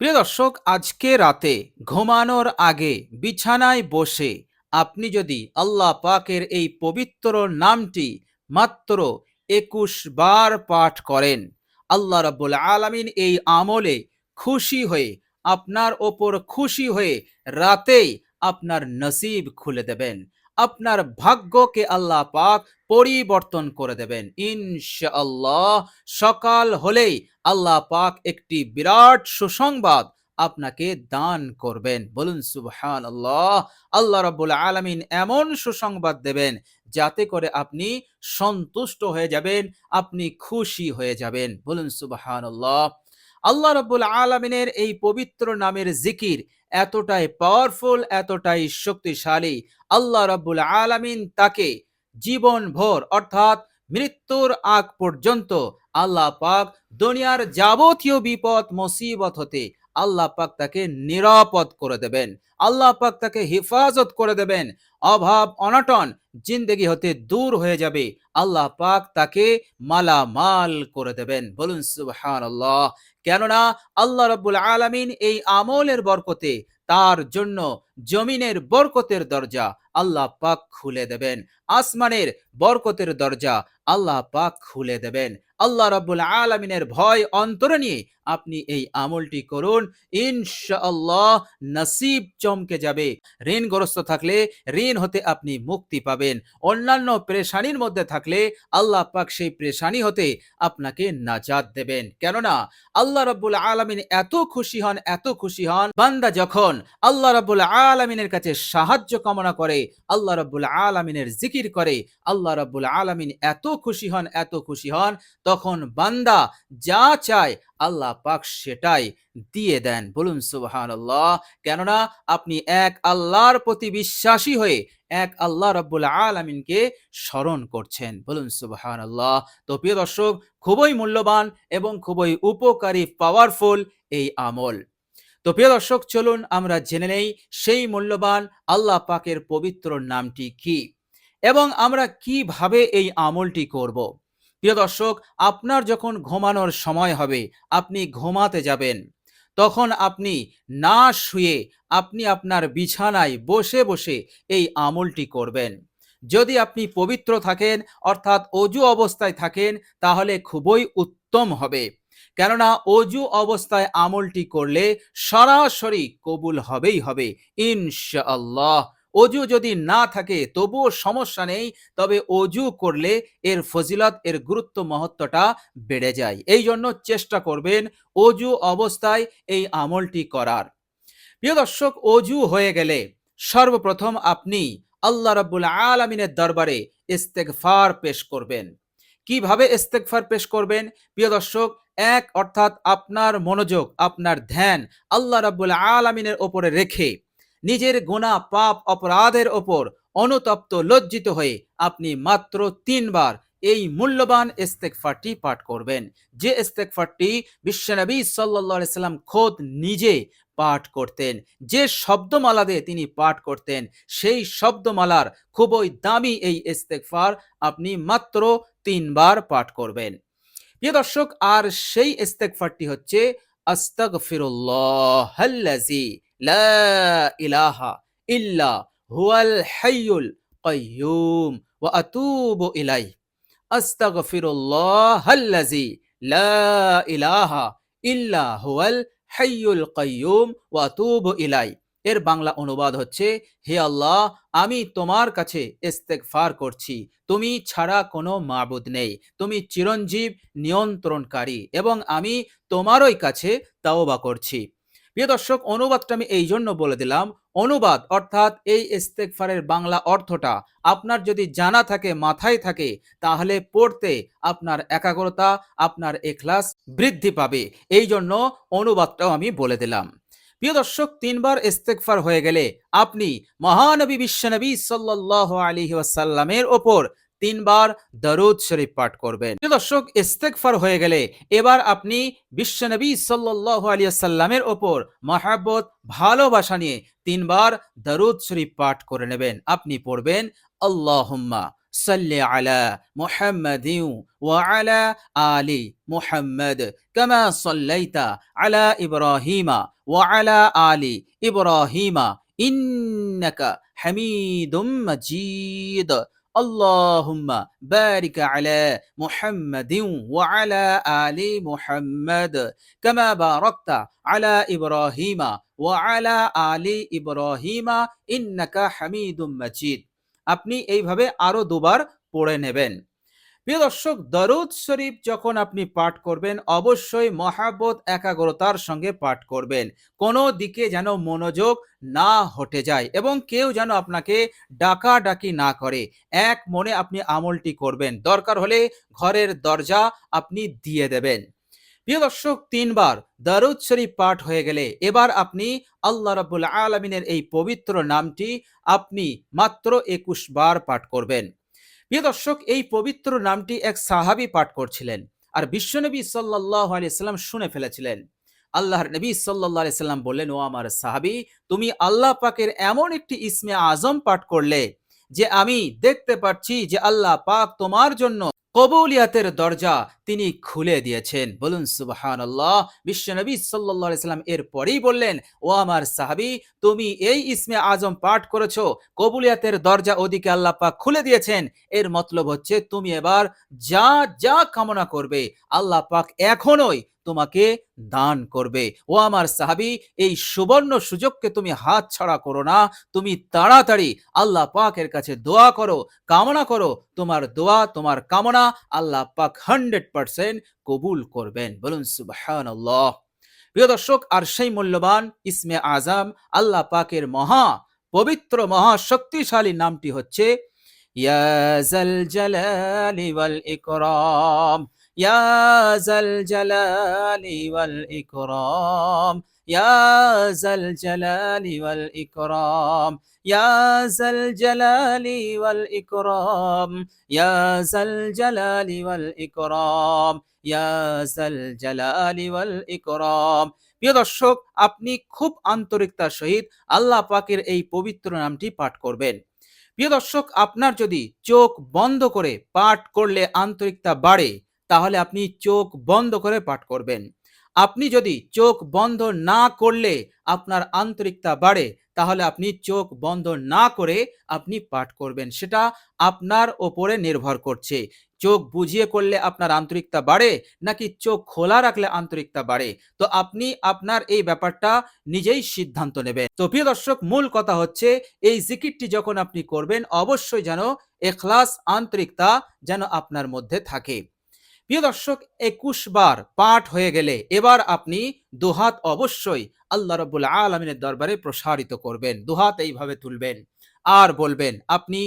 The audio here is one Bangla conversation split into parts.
প্রিয় দর্শক, আজকে রাতে ঘুমানোর আগে বিছানায় বসে আপনি যদি আল্লাহ পাকের এই পবিত্র নামটি মাত্র ২১ বার পাঠ করেন, আল্লাহ রাব্বুল আলামিন এই আমলে খুশি হয়ে, আপনার ওপর খুশি হয়ে রাতেই আপনার নসিব খুলে দেবেন। আপনার ভাগ্যকে আল্লাহ পাক পরিবর্তন করে দেবেন ইনশাআল্লাহ। সকাল হলেই আল্লাহ পাক একটি বিরাট সুসংবাদ আপনাকে দান করবেন। বলুন সুবহানাল্লাহ। আল্লাহ রাব্বুল আলামিন এমন সুসংবাদ দেবেন যাতে করে আপনি সন্তুষ্ট হয়ে যাবেন, আপনি খুশি হয়ে যাবেন। বলুন সুবহানাল্লাহ। আল্লাহ রাব্বুল আলামিনের এই পবিত্র নামের জিকির এতটাই পাওয়ারফুল, এতটাই শক্তিশালী, আল্লাহ রাব্বুল আলামিন তাকে জীবনভর অর্থাৎ মৃত্যুর আগ পর্যন্ত আল্লাহ পাক দুনিয়ার যাবতীয় বিপদ মুসিবত হতে আল্লাহ পাক তাকে নিরাপদ করে দেবেন। আল্লাহ পাক তাকে হেফাজত করে দেবেন। অভাব অনটন জিন্দেগি হতে দূর হয়ে যাবে। আল্লাহ পাক তাকে মালামাল করে দেবেন। বলুন সুবহানাল্লাহ। কেননা আল্লাহ রাব্বুল আলামিন এই আমলের বরকতে তার জন্য জমিনের বরকতের দরজা আল্লাহ পাক খুলে দেবেন। আসমানের বরকতের দরজা আল্লাহ পাক খুলে দেবেন। আল্লাহ রাব্বুল আলামিনের ভয় অন্তরে নিয়ে আপনি এই আমলটি করুন। ইনশাআল্লাহ নসিব চমকে যাবে। ঋণগ্রস্ত থাকলে ঋণ হতে আপনি মুক্তি পাবেন। অন্যান্য পেরেশানির মধ্যে থাকলে আল্লাহ পাক সেই পেরেশানি হতে আপনাকে নাজাত দেবেন। কেননা আল্লাহ রাব্বুল আলামিন এত খুশি হন, এত খুশি হন, বান্দা যখন আল্লাহ রাব্বুল আলামিনের কাছে সাহায্য কামনা করে, আল্লাহ রাব্বুল আলামিনের জিকির করে, আল্লাহ রাব্বুল আলামিন এত খুশি হন, এত খুশি হন, তখন বান্দা যা চায় আল্লাহ পাক সেটাই দিয়ে দেন। বলুন সুবহানাল্লাহ। কেননা আপনি এক আল্লাহর প্রতি বিশ্বাসী হয়ে এক আল্লাহ রাব্বুল আলামিনকে স্মরণ করছেন। বলুন সুবহানাল্লাহ। তো প্রিয় দর্শক, খুবই মূল্যবান এবং খুবই উপকারী, পাওয়ারফুল এই আমল। তো প্রিয় দর্শক, চলুন আমরা জেনে নেই সেই মূল্যবান আল্লাহ পাকের পবিত্র নামটি কি এবং আমরা কিভাবে এই আমলটি করব। প্রিয় দর্শক, আপনার যখন ঘুমানোর সময় হবে, আপনি ঘুমাতে যাবেন, তখন আপনি না শুয়ে আপনি আপনার বিছানায় বসে বসে এই আমলটি করবেন। যদি আপনি পবিত্র থাকেন অর্থাৎ অজু অবস্থায় থাকেন তাহলে খুবই উত্তম হবে। কেননা অজু অবস্থায় আমলটি করলে সরাসরি কবুল হবেই হবে ইনশাআল্লাহ। অজু যদি না থাকে তবুও সমস্যা নেই, তবে অজু করলে এর ফজিলত, এর গুরুত্ব, মহত্বটা বেড়ে যায়। এই জন্য চেষ্টা করবেন অজু অবস্থায় এই আমলটি করার। প্রিয় দর্শক, অজু হয়ে গেলে সর্বপ্রথম আপনি আল্লাহ রাব্বুল আলামিনের দরবারে ইস্তেগফার পেশ করবেন। কিভাবে ইস্তেগফার পেশ করবেন? প্রিয় দর্শক, এক অর্থাৎ আপনার মনোযোগ, আপনার ধ্যান আল্লাহ রাব্বুল আলামিনের ওপরে রেখে নিজের গুনাহ, পাপ, অপরাধের ওপর অনুতপ্ত, লজ্জিত হয়ে আপনি মাত্র ৩ বার এই মূল্যবান ইস্তেগফারটি পাঠ করবেন। যে ইস্তেগফারটি বিশ্বনবী সাল্লাল্লাহু আলাইহি সাল্লাম খোদ নিজে পাঠ করতেন, যে শব্দমালা দিয়ে তিনি পাঠ করতেন, সেই শব্দমালার খুবই দামি এই ইস্তেগফার আপনি মাত্র ৩ বার পাঠ করবেন। প্রিয় দর্শক, আর সেই ইস্তেগফারটি হচ্ছে আস্তাগফিরুল্লাহাল্লাযী লা ইলাহা ইল্লা হুয়াল হাইয়ুল কাইয়্যুম ওয়া আতুবু ইলাইহি। আস্তাগফিরুল্লাহাল্লাযী লা ইলাহা ইল্লা হুয়াল হাইয়ুল কাইয়্যুম ওয়া আতুবু ইলাইহি। এর বাংলা অনুবাদ হচ্ছে, হে আল্লাহ, আমি তোমার কাছে ইস্তেগফার করছি, তুমি ছাড়া কোনো মাবুদ নেই, তুমি চিরঞ্জীব, নিয়ন্ত্রণকারী, এবং আমি তোমারই কাছে তাওবা করছি। প্রিয় দর্শক, অনুবাদটা আমি এই জন্য বলে দিলাম। অনুবাদ অর্থাৎ এই ইস্তেগফারের বাংলা অর্থটা আপনার যদি জানা থাকে, মাথায় থাকে, তাহলে পড়তে আপনার একাগ্রতা, আপনার ইখলাস বৃদ্ধি পাবে। এই জন্য অনুবাদটাও আমি বলে দিলাম। প্রিয় দর্শক, ৩ বার ইস্তেগফার হয়ে গেলে আপনি মহানবী বিশ্বনবী সাল্লাল্লাহু আলাইহি ওয়াসাল্লামের ওপর ৩ বার দরুদ শরীফ পাঠ করবেন। প্রিয় দর্শক, ইস্তেগফার হয়ে গেলে এবার আপনি বিশ্বনবী সাল্লাল্লাহু আলাইহি ওয়াসাল্লামের ওপর মহব্বত, ভালোবাসা নিয়ে ৩ বার দরুদ শরীফ পাঠ করে নেবেন। আপনি পড়বেন, আল্লাহুম্মা সাল্লি আলা মুহাম্মাদিন ওয়া আলা আলি মুহাম্মাদ কামা সাল্লাইতা আলা ইব্রাহিমা ওয়া আলা আলি ইব্রাহিমা ইন্নাকা হামিদুম মাজিদ। আল্লাহুম্মা বারিক আলা মুহাম্মাদিন ওয়া আলা আলি মুহাম্মাদ কামা বারাকতা আলা ইব্রাহিমা ওয়া আলা আলি ইব্রাহিমা ইন্নাকা হামিদুম মাজিদ। আপনি এইভাবে আরো দুবার পড়ে নেবেন। প্রিয় দর্শক, দরুদ শরীফ যখন আপনি পাঠ করবেন অবশ্যই মহাব্বত একাগ্রতার সঙ্গে পাঠ করবেন। কোনো দিকে যেন মনোযোগ না হটে যায় এবং কেউ যেন আপনাকে ডাকাডাকি না করে। এক মনে আপনি আমলটি করবেন। দরকার হলে ঘরের দরজা আপনি দিয়ে দেবেন। প্রিয় দর্শক, ৩ বার দরুদ শরীফ পাঠ হয়ে গেলে এবার আপনি আল্লাহ রাব্বুল আলামিনের এই পবিত্র নামটি আপনি মাত্র ২১ বার পাঠ করবেন। প্রিয় দর্শক, এই পবিত্র নামটি এক সাহাবী পাঠ করছিলেন আর বিশ্বনবী সাল্লাল্লাহু আলাইহি সাল্লাম শুনে ফেলেছিলেন। আল্লাহর নবী সাল্লাল্লাহু আলাইহি সাল্লাম বললেন, ও আমার সাহাবী, তুমি আল্লাহ পাকের এমন একটি ইসমে আজম পাঠ করলে যে আমি দেখতে পাচ্ছি যে আল্লাহ পাক তোমার জন্য কবুলিয়াতের দরজা তিনি খুলে দিয়েছেন। বলুন সুবহানাল্লাহ। বিশ্বনবী সাল্লাল্লাহু আলাইহি সাল্লাম এর পরেই বললেন, ও আমার সাহাবী, তুমি এই ইসমে আজম পাঠ করেছো, কবুলিয়াতের দরজা ওদিকে আল্লাহ পাক খুলে দিয়েছেন। এর মতলব হচ্ছে তুমি এবার যা যা কামনা করবে আল্লাহ পাক এখনই তোমাকে দান করবে। ও আমার সাহাবী, এই সুবর্ণ সুযোগকে তুমি হাত ছাড়া করো না। তুমি তাড়াতাড়ি আল্লাহ পাকের কাছে দোয়া করো, কামনা করো। তোমার দোয়া, তোমার কামনা আল্লাহ পাক 100% কবুল করবেন। বলুন সুবহানাল্লাহ। প্রিয় দর্শক, আর সেই মূল্যবান ইসমে আজম আল্লাহ পাকের মহা পবিত্র মহা শক্তিশালী নামটি হচ্ছে ইয়া যাল জালালি ওয়াল ইকরাম, ইয়া যাল জালালি ওয়াল ইকরাম, ইয়া যাল জালালি ওয়াল ইকরাম, ইয়া যাল জালালি ওয়াল ইকরাম, ইয়া যাল জালালি ওয়াল ইকরাম, ইয়া যাল জালালি ওয়াল ইকরাম। প্রিয় দর্শক, আপনি খুব আন্তরিকতার সহিত আল্লাহ পাকের এই পবিত্র নামটি পাঠ করবেন। প্রিয় দর্শক, আপনার যদি চোখ বন্ধ করে পাঠ করলে আন্তরিকতা বাড়ে তাহলে আপনি চোখ বন্ধ করে পাঠ করবেন। আপনি যদি চোখ বন্ধ না করলে আপনার আন্তরিকতা বাড়ে তাহলে আপনি চোখ বন্ধ না করে আপনি পাঠ করবেন। সেটা আপনার ওপরে নির্ভর করছে। চোখ বুজিয়ে করলে আপনার আন্তরিকতা বাড়ে নাকি চোখ খোলা রাখলে আন্তরিকতা বাড়ে। তো আপনি আপনার এই ব্যাপারটা নিজেই সিদ্ধান্ত নেবেন। তো প্রিয় দর্শক, মূল কথা হচ্ছে এই জিকিরটি যখন আপনি করবেন অবশ্যই যেন ইখলাস, আন্তরিকতা যেন আপনার মধ্যে থাকে। প্রিয় দর্শক, ২১ বার পাঠ হয়ে গেলে এবার আপনি দুহাত অবশ্যই আল্লাহ রাব্বুল আলামিনের দরবারে প্রসারিত করবেন। দুহাত এইভাবে তুলবেন আর বলবেন, আপনি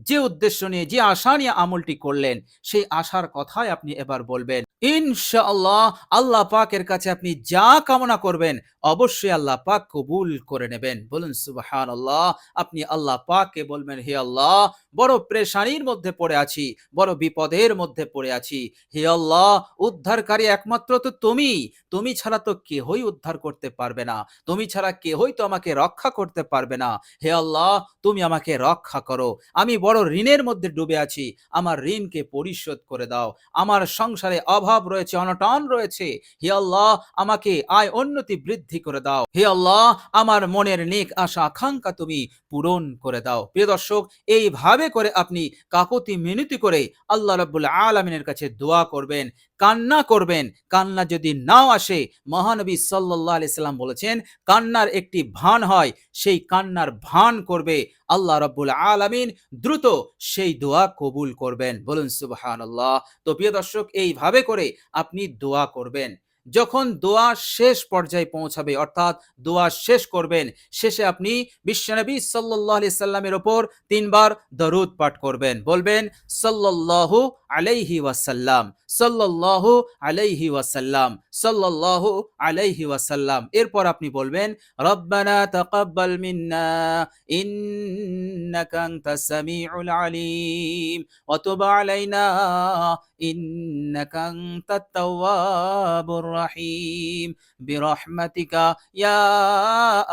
যে উদ্দেশ্য নিয়ে, যে আশা নিয়ে আমলটি করলেন সেই আশার কথাই আপনি এবার বলবেন। ইনশাআল্লাহ আল্লাহ পাকের কাছে আপনি যা কামনা করবেন অবশ্যই আল্লাহ পাক কবুল করে নেবেন। বলুন সুবহানাল্লাহ। আপনি আল্লাহ পাককে বলবেন, হে আল্লাহ, বড় পেরেশানির মধ্যে পড়ে আছি, বড় বিপদের মধ্যে পড়ে আছি। হে আল্লাহ, উদ্ধারকারী একমাত্র তো তুমি। তুমি ছাড়া তো কেহই উদ্ধার করতে পারবে না। তুমি ছাড়া কেহই তো আমাকে রক্ষা করতে পারবে না। হে আল্লাহ, তুমি আমাকে রক্ষা করো। আমি বড় ঋণের মধ্যে ডুবে আছি। আমার ঋণকে পরিশোধ করে দাও। আমার সংসারে অভাব রয়েছে, অনটন রয়েছে। হে আল্লাহ, আমাকে আয় উন্নতি বৃদ্ধি করে দাও। হে আল্লাহ, আমার মনের নেক আশা আকাঙ্ক্ষা তুমি পূরণ করে দাও। প্রিয় দর্শক, এইভাবে করে আপনি কাকুতি মিনতি করে আল্লাহ রাব্বুল আলামিনের কাছে দোয়া করবেন, কান্না করবেন। কান্না যদি নাও আসে, মহানবী সাল্লাল্লাহু আলাইহি সাল্লাম বলেছেন, কান্নার একটি ভান হয়, সেই কান্নার ভান করবে। আল্লাহ রাব্বুল আলামিন দ্রুত সেই দোয়া কবুল করবেন। বলুন সুবহানাল্লাহ। তো প্রিয় দর্শক, এইভাবে করে আপনি দোয়া করবেন। যখন দোয়া শেষ পর্যায়ে পৌঁছাবে অর্থাৎ দোয়া শেষ করবেন, শেষে আপনি বিশ্বনবী সাল্লাল্লাহু আলাইহি সাল্লামের উপর ৩ বার দরুদ পাঠ করবেন। বলবেন সাল্লাল্লাহু আলাইহি ওয়াসাল্লাম, সাল্লাল্লাহু আলাইহি ওয়াসাল্লাম, সাল্লাল্লাহু আলাইহি ওয়াসাল্লাম। এরপর আপনি বলবেন রব্বানা তাকাব্বাল মিন্না ইন্নাকা আনতাস সামিউল আলিম ওয়া তুব আলাইনা ইন্নাকা আনতাত তাওয়াবুর রহিম বিরহমাতিকা ইয়া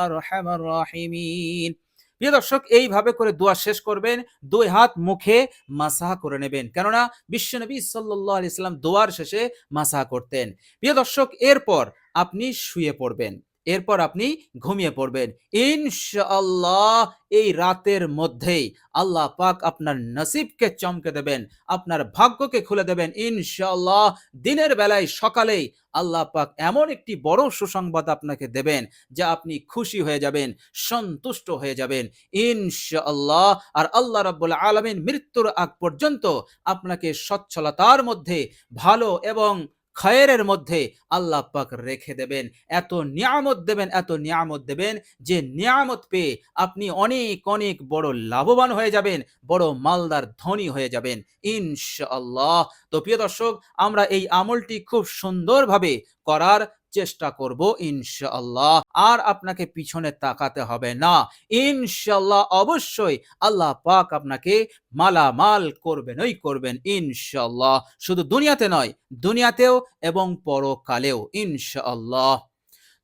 আরহামার রাহিমিন। প্রিয় দর্শক, এইভাবে করে দোয়া শেষ করবেন, 2 হাত মুখে মাসাহ করে নেবেন, কেননা বিশ্বনবী সাল্লাল্লাহু আলাইহি সাল্লাম দোয়ার শেষে মাসাহ করতেন। প্রিয় দর্শক, এরপর আপনি শুয়ে পড়বেন, এরপর আপনি ঘুমিয়ে পড়বেন। ইনশাআল্লাহ এই রাতের মধ্যেই আল্লাহ পাক আপনার নসিবকে চমকে দেবেন, আপনার ভাগ্যকে খুলে দেবেন। ইনশাআল্লাহ দিনের বেলায় সকালেই আল্লাহ পাক এমন একটি বড় সুসংবাদ আপনাকে দেবেন, যা আপনি খুশি হয়ে যাবেন, সন্তুষ্ট হয়ে যাবেন ইনশাআল্লাহ। আর আল্লাহ রাব্বুল আলামিন মৃত্যুর আগ পর্যন্ত আপনাকে সচ্ছলতার মধ্যে, ভালো এবং খায়েরের মধ্যে আল্লাহ পাক রেখে দেবেন। এত নিয়ামত দেবেন, এত নিয়ামত দেবেন, যে নিয়ামত পেয়ে আপনি অনেক অনেক বড় লাভবান হয়ে যাবেন, বড় মালদার ধনী হয়ে যাবেন ইনশাআল্লাহ। তো প্রিয় দর্শক, আমরা এই আমলটি খুব সুন্দরভাবে করার চেষ্টা করব ইনশাআল্লাহ। আর আপনাকে পিছনে তাকাতে হবে না ইনশাআল্লাহ। অবশ্যই আল্লাহ পাক আপনাকে মালামাল করবেনই করবেন ইনশাআল্লাহ, শুধু দুনিয়াতে নয়, দুনিয়াতেও এবং পরকালেও ইনশাআল্লাহ।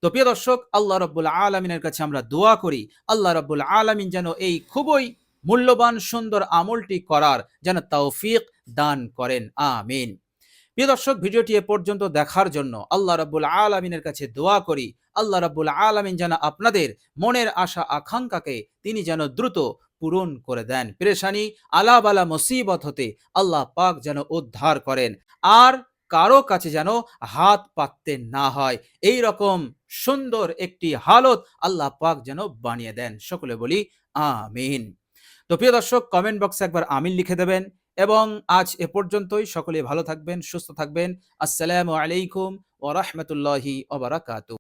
তো প্রিয় দর্শক, আল্লাহ রাব্বুল আলামিনের কাছে আমরা দোয়া করি, আল্লাহ রাব্বুল আলামিন যেন এই খুবই মূল্যবান সুন্দর আমলটি করার যেন তৌফিক দান করেন, আমিন। প্রিয় দর্শক, ভিডিওটি এ পর্যন্ত দেখার জন্য আল্লাহ রাব্বুল আলামিনের কাছে দোয়া করি, আল্লাহ রাব্বুল আলামিন যেন আপনাদের মনের আশা আকাঙ্ক্ষাকে তিনি যেন দ্রুত পূরণ করে দেন। পেরেশানি, আলাবালা মুসিবত হতে আল্লাহ পাক যেন উদ্ধার করেন, আর কারো কাছে যেন হাত পাততে না হয়, এই রকম সুন্দর একটি হালত আল্লাহ পাক যেন বানিয়ে দেন। সকলে বলি আমিন। তো প্রিয় দর্শক, কমেন্ট বক্সে একবার আমিন লিখে দেবেন, এবং আজ এ পর্যন্তই। সকলে ভালো থাকবেন, সুস্থ থাকবেন। আসসালামু আলাইকুম ওয়া রাহমাতুল্লাহি ওয়া বারাকাতুহু।